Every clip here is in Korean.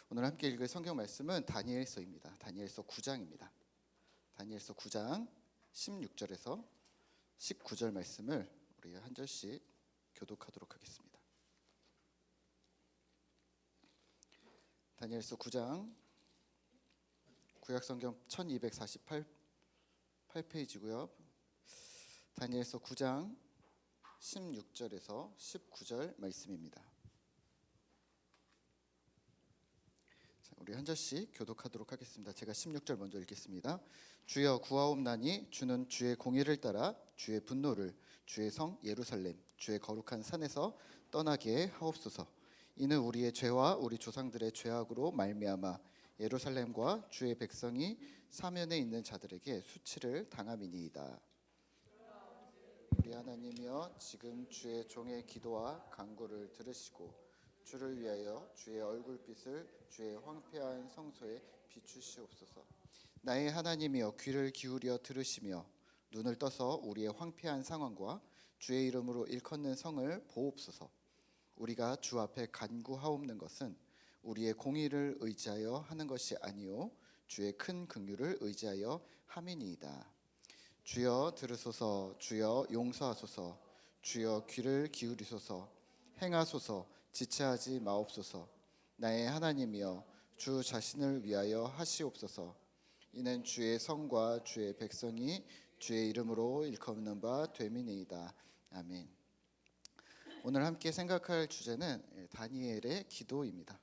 오늘 함께 읽을 성경 말씀은 다니엘서입니다. 다니엘서 9장입니다. 다니엘서 9장 16절에서 19절 말씀을 우리 한 절씩 교독하도록 하겠습니다. 다니엘서 9장 구약성경 1248페이지고요. 다니엘서 9장 16절에서 19절 말씀입니다. 우리 한 절씩 교독하도록 하겠습니다. 제가 16절 먼저 읽겠습니다. 주여 구하옵나니 주는 주의 공의를 따라 주의 분노를 주의 성 예루살렘 주의 거룩한 산에서 떠나게 하옵소서. 이는 우리의 죄와 우리 조상들의 죄악으로 말미암아 예루살렘과 주의 백성이 사면에 있는 자들에게 수치를 당함이니이다. 우리 하나님이여 지금 주의 종의 기도와 간구를 들으시고 주를 위하여 주의 얼굴빛을 주의 황폐한 성소에 비추시옵소서. 나의 하나님이여 귀를 기울여 들으시며 눈을 떠서 우리의 황폐한 상황과 주의 이름으로 일컫는 성을 보옵소서. 우리가 주 앞에 간구하옵는 것은 우리의 공의를 의지하여 하는 것이 아니요 주의 큰 긍휼을 의지하여 함이니이다. 주여 들으소서. 주여 용서하소서. 주여 귀를 기울이소서. 행하소서. 지체하지 마옵소서. 나의 하나님이여 주 자신을 위하여 하시옵소서. 이는 주의 성과 주의 백성이 주의 이름으로 일컫는 바 됨이니이다. 아멘. 오늘 함께 생각할 주제는 다니엘의 기도입니다.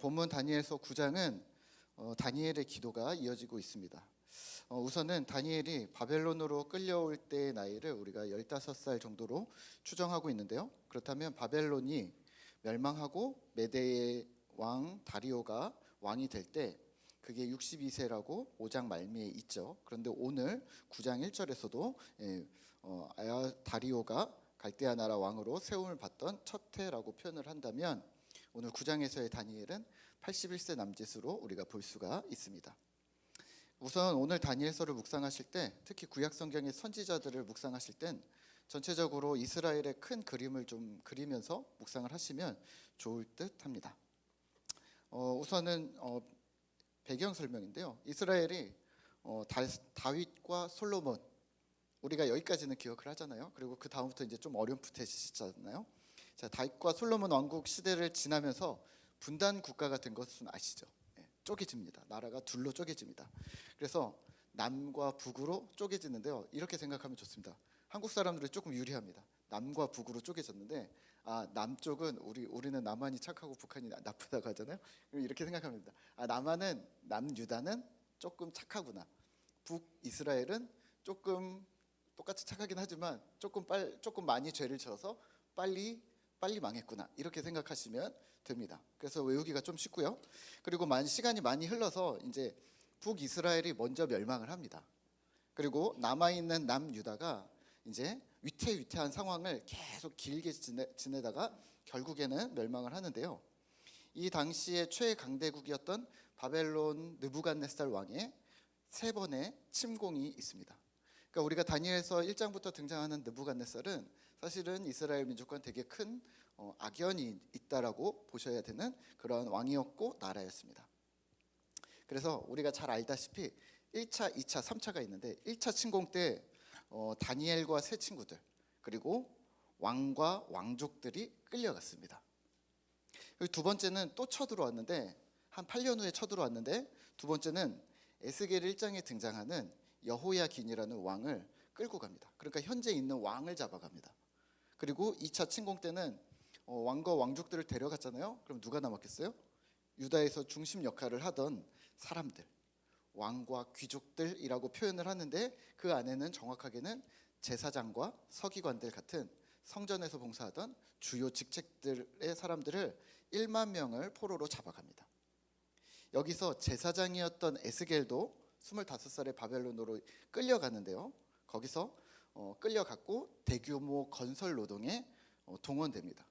본문 다니엘서 9장은 다니엘의 기도가 이어지고 있습니다. 우선은 다니엘이 바벨론으로 끌려올 때의 나이를 우리가 15살 정도로 추정하고 있는데요. 그렇다면 바벨론이 멸망하고 메대의 왕 다리오가 왕이 될 때 그게 62세라고 5장 말미에 있죠. 그런데 오늘 9장 1절에서도 다리오가 갈대아 나라 왕으로 세움을 받던 첫 해라고 표현을 한다면 오늘 9장에서의 다니엘은 81세 남짓으로 우리가 볼 수가 있습니다. 우선 오늘 다니엘서를 묵상하실 때, 특히 구약 성경의 선지자들을 묵상하실 땐 전체적으로 이스라엘의 큰 그림을 좀 그리면서 묵상을 하시면 좋을 듯 합니다. 우선은 배경 설명인데요. 이스라엘이 다윗과 솔로몬, 우리가 여기까지는 기억을 하잖아요. 그리고 그 다음부터 이제 좀 어렴풋해지잖아요. 자, 다윗과 솔로몬 왕국 시대를 지나면서 분단 국가가 된 것은 아시죠? 쪼개집니다. 나라가 둘로 쪼개집니다. 그래서 남과 북으로 쪼개지는데요. 이렇게 생각하면 좋습니다. 한국 사람들이 조금 유리합니다. 남과 북으로 쪼개졌는데 남쪽은 우리는 남한이 착하고 북한이 나쁘다고 하잖아요. 이렇게 생각합니다. 남유다는 조금 착하구나. 북이스라엘은 조금 똑같이 착하긴 하지만 조금 많이 죄를 지어서 빨리 망했구나. 이렇게 생각하시면 됩니다. 그래서 외우기가 좀 쉽고요. 그리고 시간이 많이 흘러서 이제 북이스라엘이 먼저 멸망을 합니다. 그리고 남아있는 남유다가 이제 위태위태한 상황을 계속 길게 지내다가 결국에는 멸망을 하는데요. 이 당시에 최강대국이었던 바벨론 느부갓네살 왕의 3번의 침공이 있습니다. 그러니까 우리가 다니엘서 1장부터 등장하는 느부갓네살은 사실은 이스라엘 민족과는 되게 큰 악연이 있다라고 보셔야 되는 그런 왕이었고 나라였습니다. 그래서 우리가 잘 알다시피 1차, 2차, 3차가 있는데 1차 침공 때 다니엘과 세 친구들 그리고 왕과 왕족들이 끌려갔습니다. 그리고 두 번째는 또 쳐들어왔는데 한 8년 후에 쳐들어왔는데 두 번째는 에스겔 1장에 등장하는 여호야긴이라는 왕을 끌고 갑니다. 그러니까 현재 있는 왕을 잡아갑니다. 그리고 2차 침공 때는 왕과 왕족들을 데려갔잖아요. 그럼 누가 남았겠어요? 유다에서 중심 역할을 하던 사람들, 왕과 귀족들이라고 표현을 하는데 그 안에는 정확하게는 제사장과 서기관들 같은 성전에서 봉사하던 주요 직책들의 사람들을 1만 명을 포로로 잡아갑니다. 여기서 제사장이었던 에스겔도 25살의 바벨론으로 끌려가는데요. 거기서 끌려갔고 대규모 건설 노동에 동원됩니다.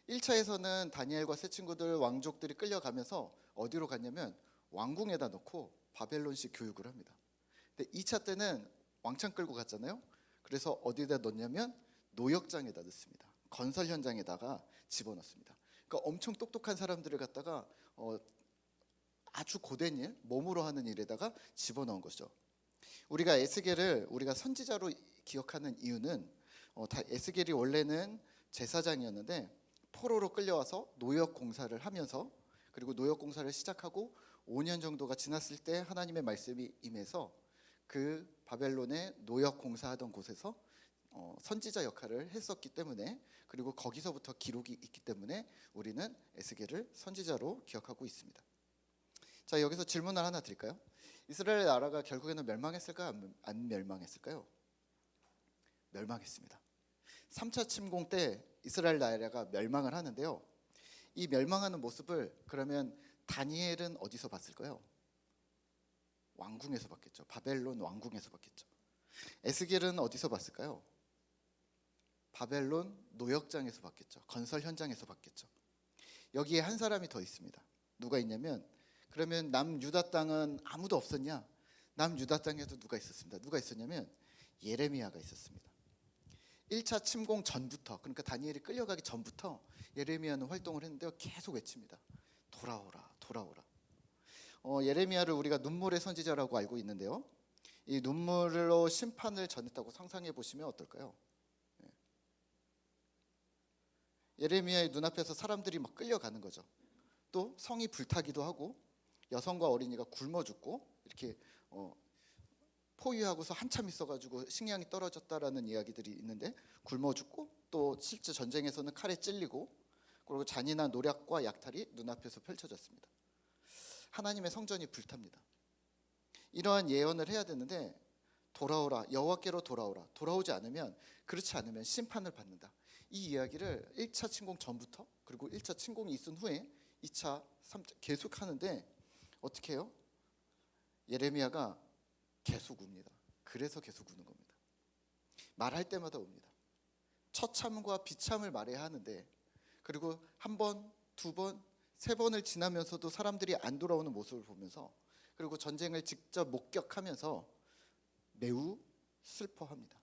1차에서는 다니엘과 세 친구들 왕족들이 끌려가면서 어디로 갔냐면 왕궁에다 놓고 바벨론식 교육을 합니다. 근데 2차 때는 왕창 끌고 갔잖아요. 그래서 어디다 넣냐면 노역장에다 넣습니다. 건설 현장에다가 집어넣습니다. 그러니까 엄청 똑똑한 사람들을 갖다가 아주 고된 일, 몸으로 하는 일에다가 집어넣은 거죠. 우리가 에스겔을 우리가 선지자로 기억하는 이유는 에스겔이 원래는 제사장이었는데 포로로 끌려와서 노역 공사를 하면서, 그리고 노역 공사를 시작하고 5년 정도가 지났을 때 하나님의 말씀이 임해서 그 바벨론의 노역 공사하던 곳에서 선지자 역할을 했었기 때문에, 그리고 거기서부터 기록이 있기 때문에 우리는 에스겔을 선지자로 기억하고 있습니다. 자, 여기서 질문을 하나 드릴까요? 이스라엘 나라가 결국에는 멸망했을까요? 안 멸망했을까요? 멸망했습니다. 3차 침공 때 이스라엘 나라가 멸망을 하는데요. 이 멸망하는 모습을 그러면 다니엘은 어디서 봤을까요? 왕궁에서 봤겠죠. 바벨론 왕궁에서 봤겠죠. 에스겔은 어디서 봤을까요? 바벨론 노역장에서 봤겠죠. 건설 현장에서 봤겠죠. 여기에 한 사람이 더 있습니다. 누가 있냐면, 그러면 남유다 땅은 아무도 없었냐? 남유다 땅에도 누가 있었습니다. 누가 있었냐면 예레미야가 있었습니다. 1차 침공 전부터, 그러니까 다니엘이 끌려가기 전부터 예레미야는 활동을 했는데요. 계속 외칩니다. 돌아오라, 돌아오라. 예레미야를 우리가 눈물의 선지자라고 알고 있는데요. 이 눈물로 심판을 전했다고 상상해 보시면 어떨까요? 예레미야의 눈앞에서 사람들이 막 끌려가는 거죠. 또 성이 불타기도 하고 여성과 어린이가 굶어 죽고, 이렇게 포위하고서 한참 있어가지고 식량이 떨어졌다라는 이야기들이 있는데 굶어 죽고, 또 실제 전쟁에서는 칼에 찔리고, 그리고 잔인한 노략과 약탈이 눈앞에서 펼쳐졌습니다. 하나님의 성전이 불탑니다. 이러한 예언을 해야 되는데, 돌아오라, 여호와께로 돌아오라, 돌아오지 않으면, 그렇지 않으면 심판을 받는다. 이 이야기를 1차 침공 전부터, 그리고 1차 침공이 있은 후에 2차, 3차 계속 하는데 어떻게 해요? 예레미야가 계속 웁니다. 그래서 계속 우는 겁니다. 말할 때마다 웁니다. 처참과 비참을 말해야 하는데, 그리고 한 번, 두 번, 세 번을 지나면서도 사람들이 안 돌아오는 모습을 보면서, 그리고 전쟁을 직접 목격하면서 매우 슬퍼합니다.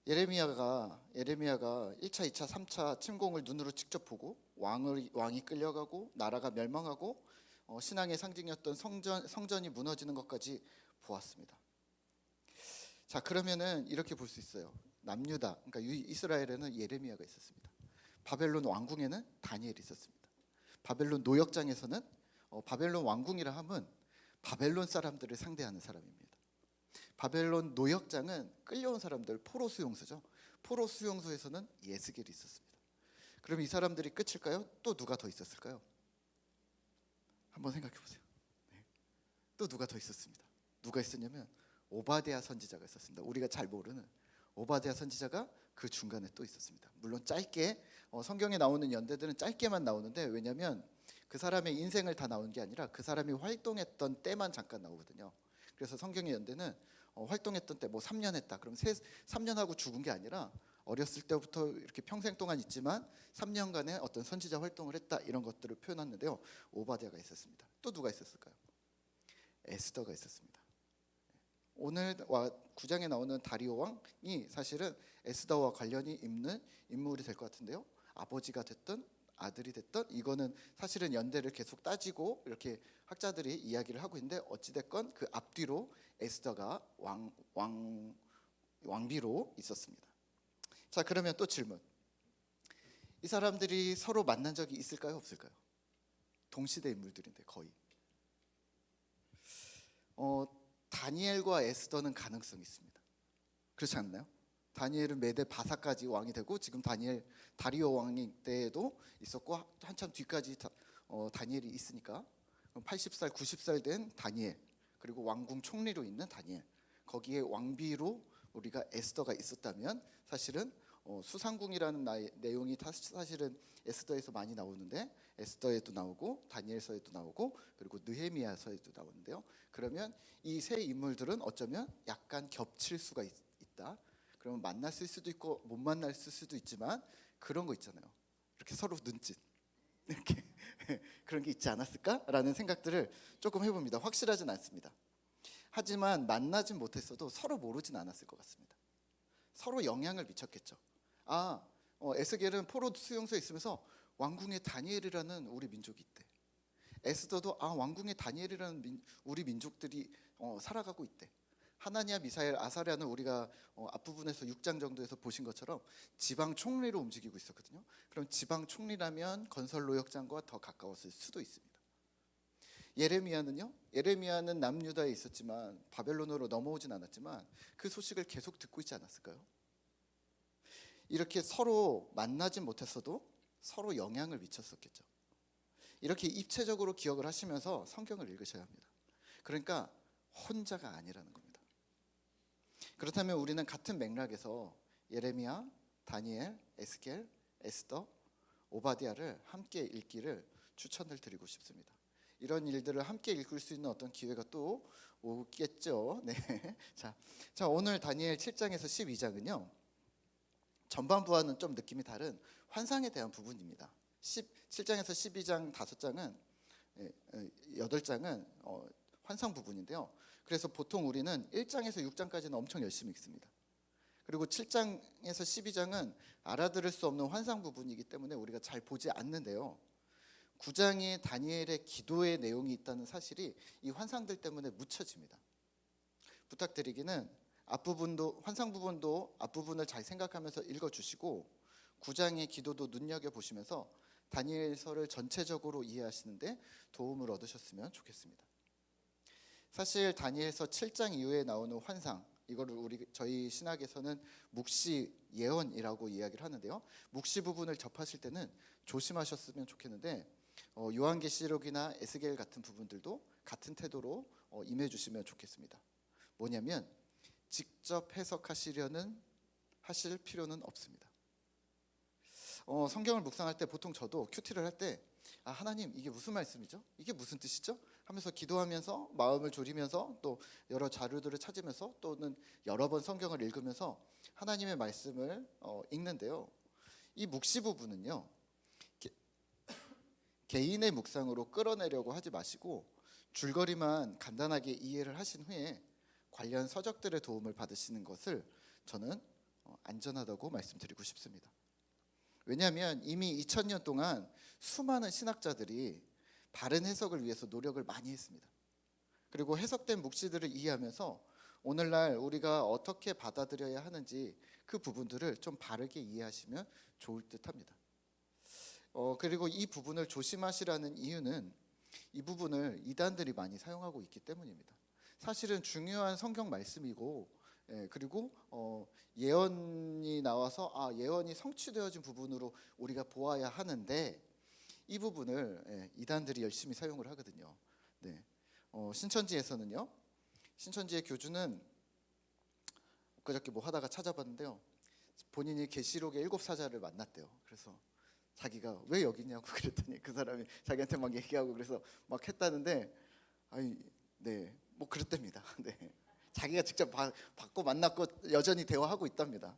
예레미야가 1차, 2차, 3차 침공을 눈으로 직접 보고 왕이 끌려가고 나라가 멸망하고 신앙의 상징이었던 성전이 무너지는 것까지 보았습니다. 자, 그러면은 이렇게 볼 수 있어요. 남유다, 그러니까 이스라엘에는 예레미야가 있었습니다. 바벨론 왕궁에는 다니엘이 있었습니다. 바벨론 노역장에서는 바벨론 왕궁이라 함은 바벨론 사람들을 상대하는 사람입니다. 바벨론 노역장은 끌려온 사람들, 포로 수용소죠. 포로 수용소에서는 예스겔이 있었습니다. 그럼 이 사람들이 끝일까요? 또 누가 더 있었을까요? 한번 생각해 보세요. 네. 또 누가 더 있었습니다. 누가 있었냐면 오바댜 선지자가 있었습니다. 우리가 잘 모르는 오바댜 선지자가 그 중간에 또 있었습니다. 물론 짧게 성경에 나오는 연대들은 짧게만 나오는데, 왜냐하면 그 사람의 인생을 다 나오는 게 아니라 그 사람이 활동했던 때만 잠깐 나오거든요. 그래서 성경의 연대는 활동했던 때 뭐 3년 했다, 그럼 3년 하고 죽은 게 아니라 어렸을 때부터 이렇게 평생 동안 있지만 3년간의 어떤 선지자 활동을 했다, 이런 것들을 표현했는데요. 오바댜가 있었습니다. 또 누가 있었을까요? 에스더가 있었습니다. 오늘 9장에 나오는 다리오 왕이 사실은 에스더와 관련이 있는 인물이 될 것 같은데요. 아버지가 됐든 아들이 됐든, 이거는 사실은 연대를 계속 따지고 이렇게 학자들이 이야기를 하고 있는데, 어찌됐건 그 앞뒤로 에스더가 왕비로 있었습니다. 자, 그러면 또 질문. 이 사람들이 서로 만난 적이 있을까요, 없을까요? 동시대 인물들인데 거의. 다니엘과 에스더는 가능성이 있습니다. 그렇지 않나요? 다니엘은 메대 바사까지 왕이 되고, 지금 다리오 왕이 때에도 있었고, 한참 뒤까지 다니엘이 있으니까 80살, 90살 된 다니엘, 그리고 왕궁 총리로 있는 다니엘, 거기에 왕비로 우리가 에스더가 있었다면, 사실은 수상궁이라는 내용이 사실은 에스더에서 많이 나오는데, 에스더에도 나오고 다니엘서에도 나오고, 그리고 느헤미야서에도 나오는데요. 그러면 이 세 인물들은 어쩌면 약간 겹칠 수가 있다. 그러면 만났을 수도 있고 못 만났을 수도 있지만, 그런 거 있잖아요. 이렇게 서로 눈짓, 이렇게 그런 게 있지 않았을까라는 생각들을 조금 해봅니다. 확실하진 않습니다. 하지만 만나진 못했어도 서로 모르진 않았을 것 같습니다. 서로 영향을 미쳤겠죠. 아, 에스겔은 포로 수용소에 있으면서 왕궁의 다니엘이라는 우리 민족이 있대. 에스더도 왕궁의 다니엘이라는 우리 민족들이 살아가고 있대. 하나니아, 미사엘, 아사랴는 우리가 앞부분에서 6장 정도에서 보신 것처럼 지방 총리로 움직이고 있었거든요. 그럼 지방 총리라면 건설 노역장과 더 가까웠을 수도 있습니다. 예레미야는요? 예레미야는 남유다에 있었지만 바벨론으로 넘어오진 않았지만 그 소식을 계속 듣고 있지 않았을까요? 이렇게 서로 만나진 못했어도 서로 영향을 미쳤었겠죠. 이렇게 입체적으로 기억을 하시면서 성경을 읽으셔야 합니다. 그러니까 혼자가 아니라는 겁니다. 그렇다면 우리는 같은 맥락에서 예레미야, 다니엘, 에스겔, 에스더, 오바댜를 함께 읽기를 추천을 드리고 싶습니다. 이런 일들을 함께 읽을 수 있는 어떤 기회가 또 오겠죠. 네. 자, 오늘 다니엘 7장에서 12장은요. 전반부와는 좀 느낌이 다른 환상에 대한 부분입니다. 7장에서 12장 5장은 8장은 환상 부분인데요. 그래서 보통 우리는 1장에서 6장까지는 엄청 열심히 읽습니다. 그리고 7장에서 12장은 알아들을 수 없는 환상 부분이기 때문에 우리가 잘 보지 않는데요. 9장에 다니엘의 기도의 내용이 있다는 사실이 이 환상들 때문에 묻혀집니다. 부탁드리기는 앞부분도 환상 부분도 앞부분을 잘 생각하면서 읽어주시고 9장의 기도도 눈여겨보시면서 다니엘서를 전체적으로 이해하시는데 도움을 얻으셨으면 좋겠습니다. 사실 다니엘서 7장 이후에 나오는 환상, 이거를 저희 신학에서는 묵시 예언이라고 이야기를 하는데요. 묵시 부분을 접하실 때는 조심하셨으면 좋겠는데 요한계시록이나 에스겔 같은 부분들도 같은 태도로 임해 주시면 좋겠습니다. 뭐냐면 직접 해석하시려는 하실 필요는 없습니다. 성경을 묵상할 때 보통 저도 큐티를 할 때 하나님 이게 무슨 말씀이죠? 이게 무슨 뜻이죠? 하면서 기도하면서 마음을 졸이면서 또 여러 자료들을 찾으면서 또는 여러 번 성경을 읽으면서 하나님의 말씀을 읽는데요. 이 묵시 부분은요. 개인의 묵상으로 끌어내려고 하지 마시고 줄거리만 간단하게 이해를 하신 후에 관련 서적들의 도움을 받으시는 것을 저는 안전하다고 말씀드리고 싶습니다. 왜냐하면 이미 2000년 동안 수많은 신학자들이 바른 해석을 위해서 노력을 많이 했습니다. 그리고 해석된 묵시들을 이해하면서 오늘날 우리가 어떻게 받아들여야 하는지 그 부분들을 좀 바르게 이해하시면 좋을 듯합니다. 그리고 이 부분을 조심하시라는 이유는 이 부분을 이단들이 많이 사용하고 있기 때문입니다. 사실은 중요한 성경 말씀이고 그리고 예언이 나와서 예언이 성취되어진 부분으로 우리가 보아야 하는데 이 부분을 이단들이 열심히 사용을 하거든요. 네. 신천지에서는요. 신천지의 교주는 그저께 뭐 하다가 찾아봤는데요. 본인이 계시록의 7사자를 만났대요. 그래서 자기가 왜 여기 있냐고 그랬더니 그 사람이 자기한테 막 얘기하고 그래서 막 했다는데 뭐 그랬답니다. 네. 자기가 직접 받고 만났고 여전히 대화하고 있답니다.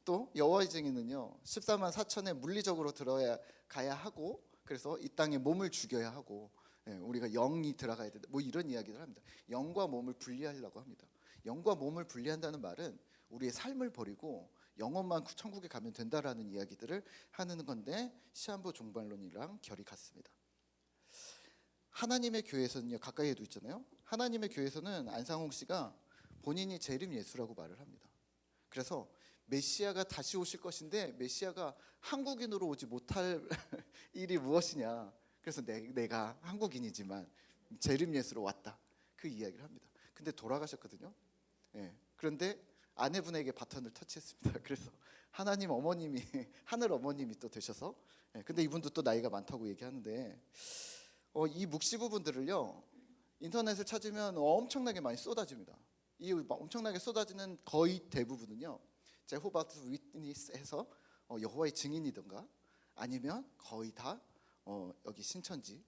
또 여호와의 증인은요 14만 4천에 물리적으로 들어가야 하고 그래서 이 땅에 몸을 죽여야 하고 우리가 영이 들어가야 된다 뭐 이런 이야기를 합니다. 영과 몸을 분리하려고 합니다. 영과 몸을 분리한다는 말은 우리의 삶을 버리고 영혼만 천국에 가면 된다라는 이야기들을 하는 건데 시한부 종말론이랑 결이 같습니다. 하나님의 교회에서는요 가까이에도 있잖아요. 하나님의 교회에서는 안상홍 씨가 본인이 재림 예수라고 말을 합니다. 그래서 메시아가 다시 오실 것인데 메시아가 한국인으로 오지 못할 일이 무엇이냐. 그래서 내가 한국인이지만 재림 예수로 왔다. 그 이야기를 합니다. 근데 돌아가셨거든요. 그런데 아내분에게 바톤을 터치했습니다. 그래서 하나님 어머님이 하늘 어머님이 또 되셔서 근데 이분도 또 나이가 많다고 얘기하는데 이 묵시 부분들을요 인터넷을 찾으면 엄청나게 많이 쏟아집니다. 이 엄청나게 쏟아지는 거의 대부분은요 제호바스 위트니스에서 여호와의 증인이든가 아니면 거의 다 여기 신천지일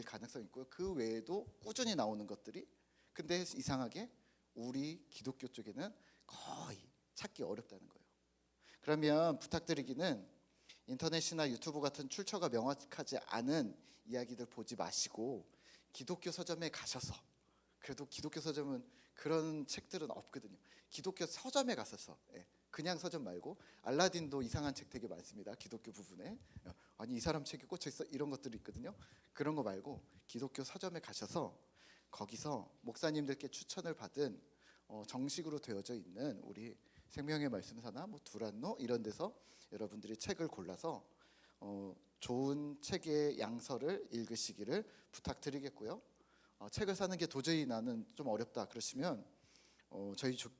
가능성이 있고요. 그 외에도 꾸준히 나오는 것들이 근데 이상하게 우리 기독교 쪽에는 거의 찾기 어렵다는 거예요. 그러면 부탁드리기는 인터넷이나 유튜브 같은 출처가 명확하지 않은 이야기들 보지 마시고 기독교 서점에 가셔서 그래도 기독교 서점은 그런 책들은 없거든요. 기독교 서점에 가셔서 그냥 서점 말고 알라딘도 이상한 책 되게 많습니다. 기독교 부분에 아니 이 사람 책이 꽂혀 있어 이런 것들이 있거든요. 그런 거 말고 기독교 서점에 가셔서 거기서 목사님들께 추천을 받은 정식으로 되어져 있는 우리 생명의 말씀사나 뭐 두란노 이런 데서 여러분들이 책을 골라서 좋은 책의 양서를 읽으시기를 부탁드리겠고요. 책을 사는 게 도저히 나는 좀 어렵다 그러시면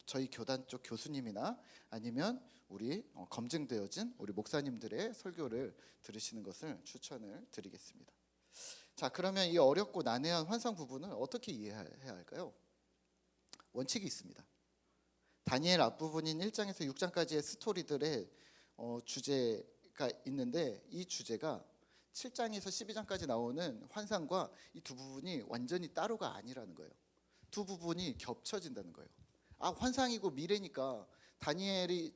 저희 교단 쪽 교수님이나 아니면 우리 검증되어진 우리 목사님들의 설교를 들으시는 것을 추천을 드리겠습니다. 자, 그러면 이 어렵고 난해한 환상 부분을 어떻게 이해해야 할까요? 원칙이 있습니다. 다니엘 앞부분인 1장에서 6장까지의 스토리들의 주제가 있는데 이 주제가 7장에서 12장까지 나오는 환상과 이 두 부분이 완전히 따로가 아니라는 거예요. 두 부분이 겹쳐진다는 거예요. 환상이고 미래니까 다니엘이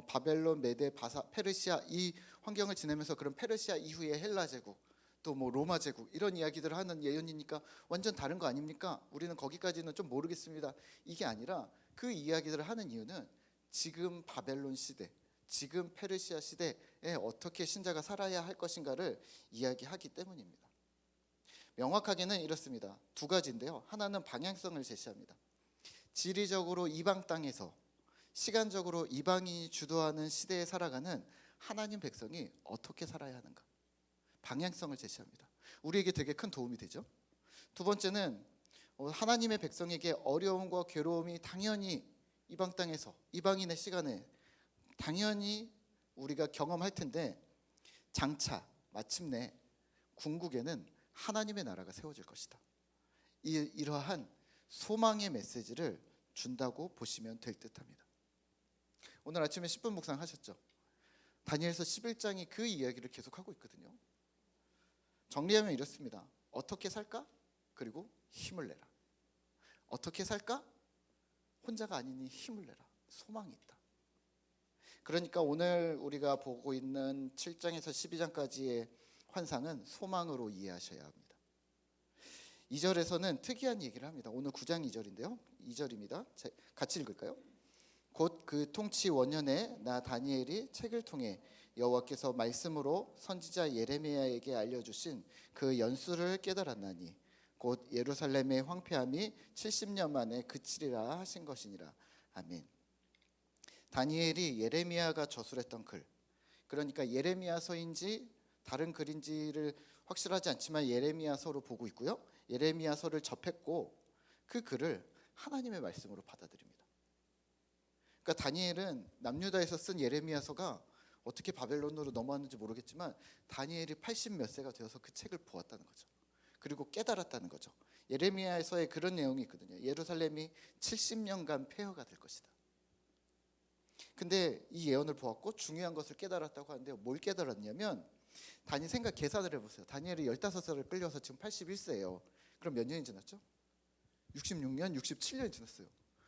바벨론, 메데, 페르시아 이 환경을 지내면서 그런 페르시아 이후의 헬라 제국 또 뭐 로마 제국 이런 이야기들을 하는 예언이니까 완전 다른 거 아닙니까? 우리는 거기까지는 좀 모르겠습니다. 이게 아니라 그 이야기들을 하는 이유는 지금 바벨론 시대, 지금 페르시아 시대에 어떻게 신자가 살아야 할 것인가를 이야기하기 때문입니다. 명확하게는 이렇습니다. 두 가지인데요. 하나는 방향성을 제시합니다. 지리적으로 이방 땅에서 시간적으로 이방인이 주도하는 시대에 살아가는 하나님 백성이 어떻게 살아야 하는가, 방향성을 제시합니다. 우리에게 되게 큰 도움이 되죠. 두 번째는 하나님의 백성에게 어려움과 괴로움이 당연히 이방 땅에서 이방인의 시간에 당연히 우리가 경험할 텐데 장차 마침내 궁극에는 하나님의 나라가 세워질 것이다. 이러한 소망의 메시지를 준다고 보시면 될 듯합니다. 오늘 아침에 10분 묵상 하셨죠? 다니엘서 11장이 그 이야기를 계속하고 있거든요. 정리하면 이렇습니다. 어떻게 살까? 그리고 힘을 내라. 어떻게 살까? 혼자가 아니니 힘을 내라. 소망이 있다. 그러니까 오늘 우리가 보고 있는 7장에서 12장까지의 환상은 소망으로 이해하셔야 합니다. 2절에서는 특이한 얘기를 합니다. 오늘 9장 2절인데요. 2절입니다. 같이 읽을까요? 곧 그 통치 원년에 나 다니엘이 책을 통해 여호와께서 말씀으로 선지자 예레미야에게 알려주신 그 연수를 깨달았나니 곧 예루살렘의 황폐함이 70년 만에 그치리라 하신 것이니라. 아멘. 다니엘이 예레미야가 저술했던 글, 그러니까 예레미야서인지 다른 글인지를 확실하지 않지만 예레미야서로 보고 있고요. 예레미야서를 접했고 그 글을 하나님의 말씀으로 받아들입니다. 그러니까 다니엘은 남유다에서 쓴 예레미야서가 어떻게 바벨론으로 넘어왔는지 모르겠지만 다니엘이 80 몇 세가 되어서 그 책을 보았다는 거죠. 그리고 깨달았다는 거죠. 예레미야에서의 그런 내용이 있거든요. 예루살렘이 70년간 폐허가 될 것이다. 근데 이 예언을 보았고 중요한 것을 깨달았다고 하는데 뭘 깨달았냐면 계산을 해보세요. 다니엘이 15살을 끌려서 지금 81세예요. 그럼 몇 년이 지났죠? 66년, 67년이 지났어요.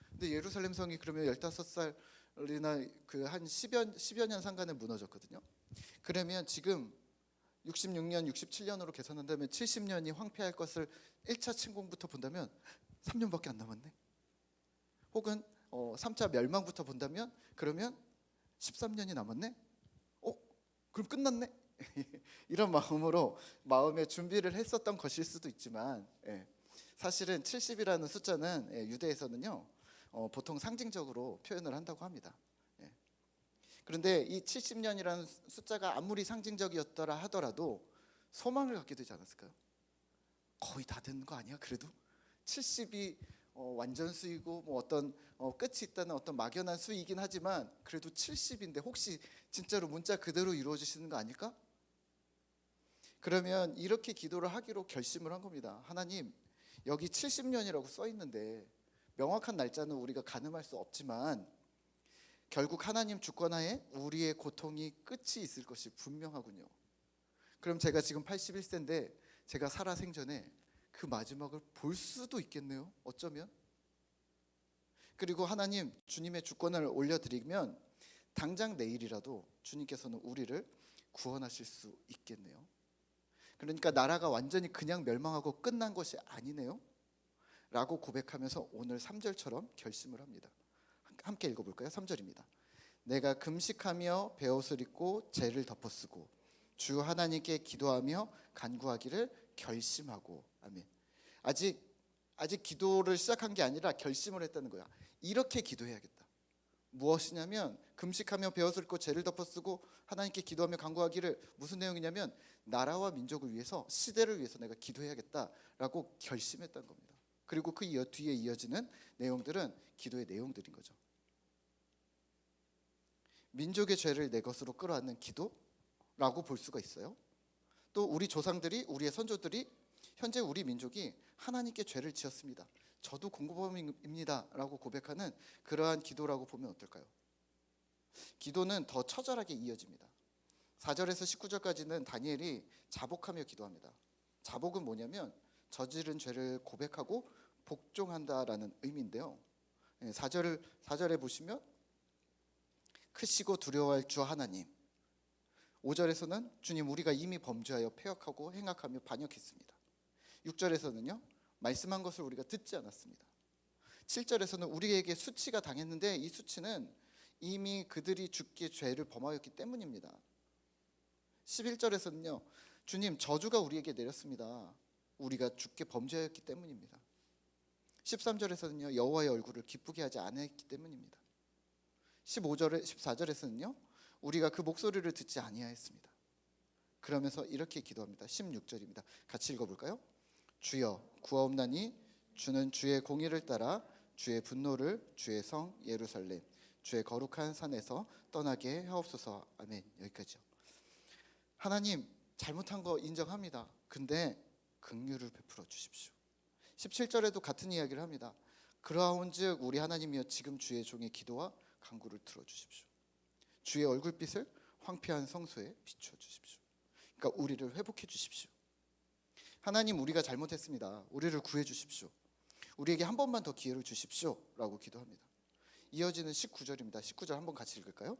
근데 예루살렘 성이 그러면 15살이나 그 한 10여 년 상간에 무너졌거든요. 그러면 지금 66년, 67년으로 계산한다면 70년이 황폐할 것을 1차 침공부터 본다면 3년밖에 안 남았네. 혹은 3차 멸망부터 본다면 그러면 13년이 남았네. 그럼 끝났네. 이런 마음으로 마음의 준비를 했었던 것일 수도 있지만 사실은 70이라는 숫자는 유대에서는요 보통 상징적으로 표현을 한다고 합니다. 그런데 이 70년이라는 숫자가 아무리 상징적이었더라 하더라도 소망을 갖게 되지 않았을까요? 거의 다 된 거 아니야? 그래도 70이 완전 수이고 뭐 어떤 끝이 있다는 어떤 막연한 수이긴 하지만 그래도 70인데 혹시 진짜로 문자 그대로 이루어지시는 거 아닐까? 그러면 이렇게 기도를 하기로 결심을 한 겁니다. 하나님, 여기 70년이라고 써 있는데 명확한 날짜는 우리가 가늠할 수 없지만 결국 하나님 주권하에 우리의 고통이 끝이 있을 것이 분명하군요. 그럼 제가 지금 81세인데 제가 살아생전에 그 마지막을 볼 수도 있겠네요. 어쩌면. 그리고 하나님, 주님의 주권을 올려드리면 당장 내일이라도 주님께서는 우리를 구원하실 수 있겠네요. 그러니까 나라가 완전히 그냥 멸망하고 끝난 것이 아니네요 라고 고백하면서 오늘 3절처럼 결심을 합니다. 함께 읽어볼까요? 3절입니다. 내가 금식하며 베옷을 입고 재를 덮어쓰고 주 하나님께 기도하며 간구하기를 결심하고. 아멘. 아직 기도를 시작한 게 아니라 결심을 했다는 거야. 이렇게 기도해야겠다. 무엇이냐면 금식하며 베옷을 입고 재를 덮어쓰고 하나님께 기도하며 간구하기를, 무슨 내용이냐면 나라와 민족을 위해서, 시대를 위해서 내가 기도해야겠다라고 결심했다는 겁니다. 그리고 그 뒤에 이어지는 내용들은 기도의 내용들인 거죠. 민족의 죄를 내 것으로 끌어안는 기도라고 볼 수가 있어요. 또 우리 조상들이, 우리의 선조들이 현재 우리 민족이 하나님께 죄를 지었습니다, 저도 공범입니다 라고 고백하는 그러한 기도라고 보면 어떨까요? 기도는 더 처절하게 이어집니다. 4절에서 19절까지는 다니엘이 자복하며 기도합니다. 자복은 뭐냐면 저지른 죄를 고백하고 복종한다라는 의미인데요. 4절에 보시면 크시고 두려워할 주 하나님. 5절에서는 주님, 우리가 이미 범죄하여 패역하고 행악하며 반역했습니다. 6절에서는요, 말씀한 것을 우리가 듣지 않았습니다. 7절에서는 우리에게 수치가 당했는데 이 수치는 이미 그들이 죽게 죄를 범하였기 때문입니다. 11절에서는요, 주님, 저주가 우리에게 내렸습니다, 우리가 죽게 범죄하였기 때문입니다. 13절에서는요, 여호와의 얼굴을 기쁘게 하지 않았기 때문입니다. 14절에서는요, 우리가 그 목소리를 듣지 아니하였습니다. 그러면서 이렇게 기도합니다. 16절입니다. 같이 읽어볼까요? 주여, 구하옵나니 주는 주의 공의를 따라 주의 분노를 주의 성 예루살렘 주의 거룩한 산에서 떠나게 하옵소서. 아멘. 여기까지요. 하나님, 잘못한 거 인정합니다. 근데 긍휼을 베풀어 주십시오. 17절에도 같은 이야기를 합니다. 그러하온즉 우리 하나님이여, 지금 주의 종의 기도와 간구를 들어주십시오. 주의 얼굴빛을 황폐한 성소에 비춰주십시오. 그러니까 우리를 회복해 주십시오. 하나님, 우리가 잘못했습니다, 우리를 구해 주십시오. 우리에게 한 번만 더 기회를 주십시오 라고 기도합니다. 이어지는 19절입니다. 19절 한번 같이 읽을까요?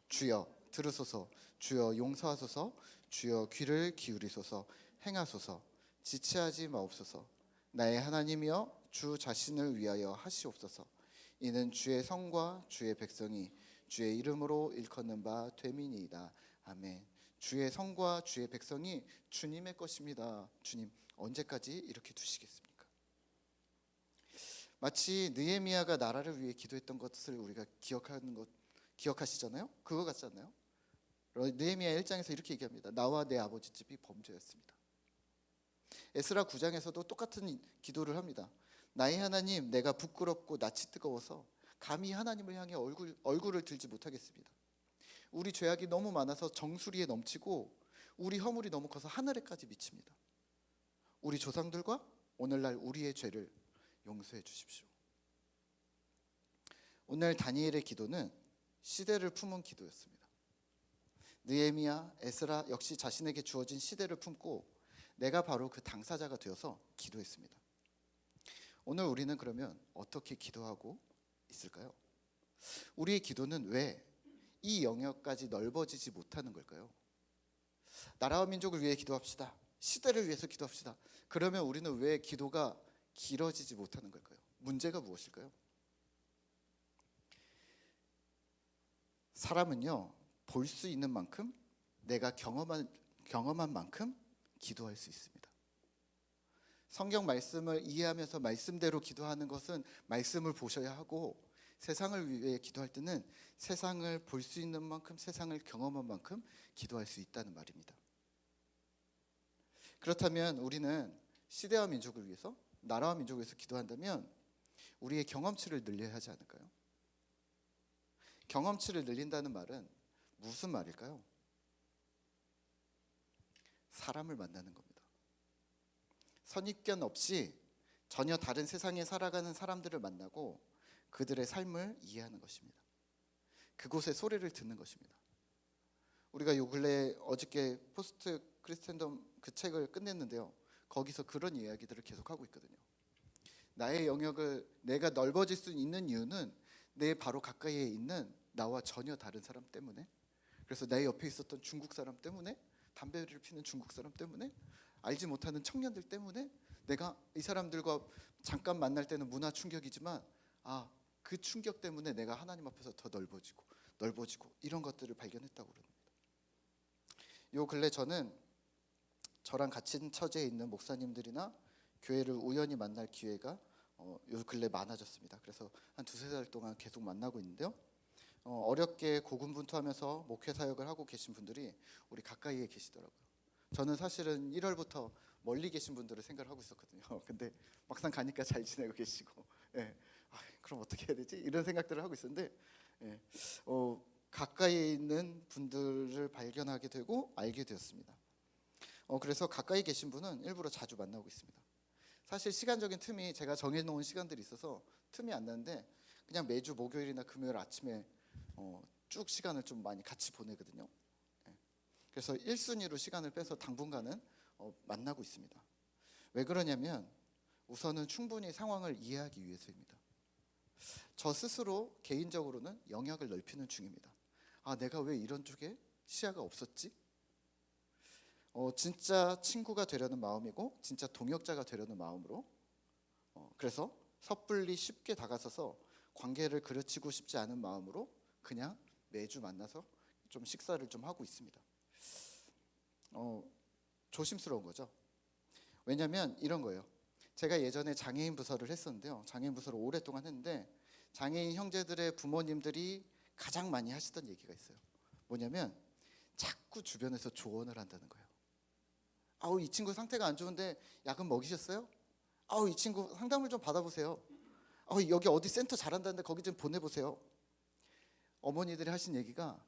주여 들으소서, 주여 용서하소서, 주여 귀를 기울이소서, 행하소서, 지체하지 마옵소서. 나의 하나님이여, 주 자신을 위하여 하시옵소서. 이는 주의 성과 주의 백성이 주의 이름으로 일컫는 바 됨이니이다. 아멘. 주의 성과 주의 백성이 주님의 것입니다. 주님, 언제까지 이렇게 두시겠습니까? 마치 느헤미야가 나라를 위해 기도했던 것을 우리가 기억하시잖아요? 그거 같지 않나요? 느헤미야 1장에서 이렇게 얘기합니다. 나와 내 아버지 집이 범죄였습니다. 에스라 9장에서도 똑같은 기도를 합니다. 나의 하나님, 내가 부끄럽고 낯이 뜨거워서 감히 하나님을 향해 얼굴을 들지 못하겠습니다. 우리 죄악이 너무 많아서 정수리에 넘치고 우리 허물이 너무 커서 하늘에까지 미칩니다. 우리 조상들과 오늘날 우리의 죄를 용서해 주십시오. 오늘 다니엘의 기도는 시대를 품은 기도였습니다. 느헤미야, 에스라 역시 자신에게 주어진 시대를 품고 내가 바로 그 당사자가 되어서 기도했습니다. 오늘 우리는 그러면 어떻게 기도하고 있을까요? 우리의 기도는 왜 이 영역까지 넓어지지 못하는 걸까요? 나라와 민족을 위해 기도합시다, 시대를 위해서 기도합시다. 그러면 우리는 왜 기도가 길어지지 못하는 걸까요? 문제가 무엇일까요? 사람은요, 볼 수 있는 만큼, 내가 경험한 만큼 기도할 수 있습니다. 성경 말씀을 이해하면서 말씀대로 기도하는 것은 말씀을 보셔야 하고, 세상을 위해 기도할 때는 세상을 볼 수 있는 만큼, 세상을 경험한 만큼 기도할 수 있다는 말입니다. 그렇다면 우리는 시대와 민족을 위해서, 나라와 민족을 위해서 기도한다면 우리의 경험치를 늘려야 하지 않을까요? 경험치를 늘린다는 말은 무슨 말일까요? 사람을 만나는 겁니다. 선입견 없이 전혀 다른 세상에 살아가는 사람들을 만나고 그들의 삶을 이해하는 것입니다. 그곳의 소리를 듣는 것입니다. 우리가 요 근래 어저께 포스트 크리스텐덤 그 책을 끝냈는데요, 거기서 그런 이야기들을 계속하고 있거든요. 나의 영역을 내가 넓어질 수 있는 이유는 내 바로 가까이에 있는 나와 전혀 다른 사람 때문에, 그래서 내 옆에 있었던 중국 사람 때문에, 담배를 피는 중국 사람 때문에, 알지 못하는 청년들 때문에, 내가 이 사람들과 잠깐 만날 때는 문화 충격이지만 그 충격 때문에 내가 하나님 앞에서 더 넓어지고 넓어지고 이런 것들을 발견했다고 그럽니다. 요 근래 저는 저랑 같은 처지에 있는 목사님들이나 교회를 우연히 만날 기회가 요 근래 많아졌습니다. 그래서 한 두세 달 동안 계속 만나고 있는데요. 어렵게 고군분투하면서 목회 사역을 하고 계신 분들이 우리 가까이에 계시더라고요. 저는 사실은 1월부터 멀리 계신 분들을 생각을 하고 있었거든요. 근데 막상 가니까 잘 지내고 계시고, 예. 그럼 어떻게 해야 되지? 이런 생각들을 하고 있었는데, 예. 가까이에 있는 분들을 발견하게 되고 알게 되었습니다. 그래서 가까이 계신 분은 일부러 자주 만나고 있습니다. 사실 시간적인 틈이 제가 정해놓은 시간들이 있어서 틈이 안 나는데 그냥 매주 목요일이나 금요일 아침에 쭉 시간을 좀 많이 같이 보내거든요. 예. 그래서 1순위로 시간을 빼서 당분간은 만나고 있습니다. 왜 그러냐면 우선은 충분히 상황을 이해하기 위해서입니다. 저 스스로 개인적으로는 영역을 넓히는 중입니다. 내가 왜 이런 쪽에 시야가 없었지? 진짜 친구가 되려는 마음이고 진짜 동역자가 되려는 마음으로 그래서 섣불리 쉽게 다가서서 관계를 그르치고 싶지 않은 마음으로 그냥 매주 만나서 좀 식사를 좀 하고 있습니다. 조심스러운 거죠. 왜냐하면 이런 거예요. 제가 예전에 장애인 부서를 했었는데요. 장애인 부서를 오랫동안 했는데 장애인 형제들의 부모님들이 가장 많이 하시던 얘기가 있어요. 뭐냐면 자꾸 주변에서 조언을 한다는 거예요. 이 친구 상태가 안 좋은데 약은 먹이셨어요? 이 친구 상담을 좀 받아보세요. 여기 어디 센터 잘한다는데 거기 좀 보내보세요. 어머니들이 하신 얘기가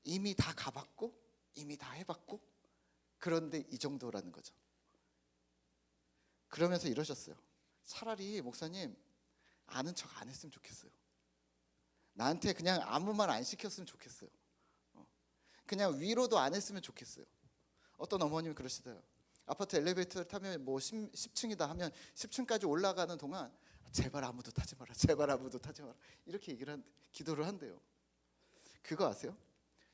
이미 다 가봤고 이미 다 해봤고 그런데 이 정도라는 거죠. 그러면서 이러셨어요. 차라리 목사님 아는 척 안 했으면 좋겠어요. 나한테 그냥 아무 말 안 시켰으면 좋겠어요. 그냥 위로도 안 했으면 좋겠어요. 어떤 어머님이 그러시더라고요. 아파트 엘리베이터를 타면 뭐 10층이다 하면 10층까지 올라가는 동안 제발 아무도 타지 마라, 제발 아무도 타지 마라 이렇게 기도를 한대요. 그거 아세요?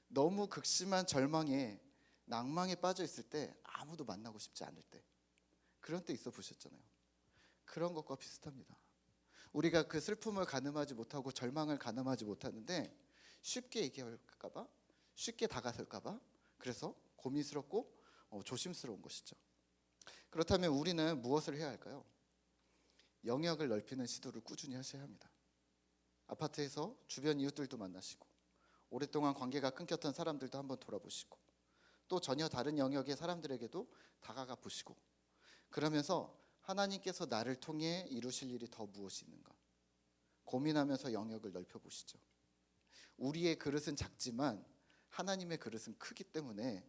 너무 극심한 절망에 낭망에 빠져 있을 때 아무도 만나고 싶지 않을 때 그런 때 있어 보셨잖아요. 그런 것과 비슷합니다. 우리가 그 슬픔을 가늠하지 못하고 절망을 가늠하지 못하는데 쉽게 얘기할까 봐, 쉽게 다가설까 봐 그래서 고민스럽고 조심스러운 것이죠. 그렇다면 우리는 무엇을 해야 할까요? 영역을 넓히는 시도를 꾸준히 하셔야 합니다. 아파트에서 주변 이웃들도 만나시고 오랫동안 관계가 끊겼던 사람들도 한번 돌아보시고 또 전혀 다른 영역의 사람들에게도 다가가 보시고 그러면서 하나님께서 나를 통해 이루실 일이 더 무엇이 있는가 고민하면서 영역을 넓혀보시죠. 우리의 그릇은 작지만 하나님의 그릇은 크기 때문에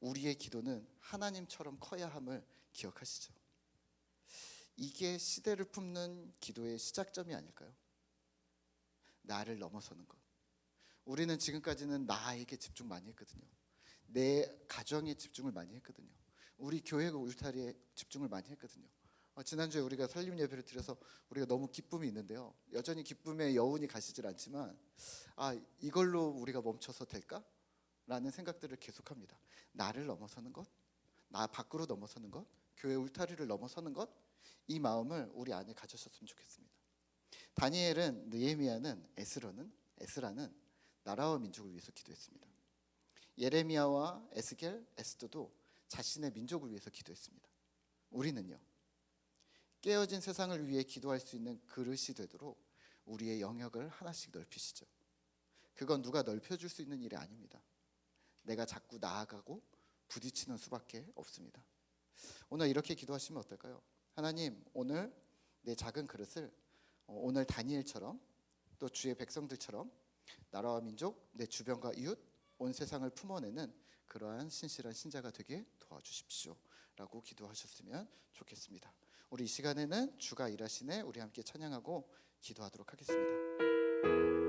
우리의 기도는 하나님처럼 커야 함을 기억하시죠. 이게 시대를 품는 기도의 시작점이 아닐까요? 나를 넘어서는 것. 우리는 지금까지는 나에게 집중 많이 했거든요. 내 가정에 집중을 많이 했거든요. 우리 교회 울타리에 집중을 많이 했거든요. 지난주에 우리가 설립 예배를 드려서 우리가 너무 기쁨이 있는데요. 여전히 기쁨의 여운이 가시질 않지만 이걸로 우리가 멈춰서 될까? 라는 생각들을 계속합니다. 나를 넘어서는 것, 나 밖으로 넘어서는 것, 교회 울타리를 넘어서는 것, 이 마음을 우리 안에 가지셨으면 좋겠습니다. 다니엘은, 느헤미야는, 에스라는 나라와 민족을 위해서 기도했습니다. 예레미야와 에스겔, 에스더도 자신의 민족을 위해서 기도했습니다. 우리는요, 깨어진 세상을 위해 기도할 수 있는 그릇이 되도록 우리의 영역을 하나씩 넓히시죠. 그건 누가 넓혀줄 수 있는 일이 아닙니다. 내가 자꾸 나아가고 부딪히는 수밖에 없습니다. 오늘 이렇게 기도하시면 어떨까요? 하나님, 오늘 내 작은 그릇을 오늘 다니엘처럼 또 주의 백성들처럼 나라와 민족, 내 주변과 이웃, 온 세상을 품어내는 그러한 신실한 신자가 되게 도와주십시오 라고 기도하셨으면 좋겠습니다. 우리 이 시간에는 주가 일하시네 우리 함께 찬양하고 기도하도록 하겠습니다.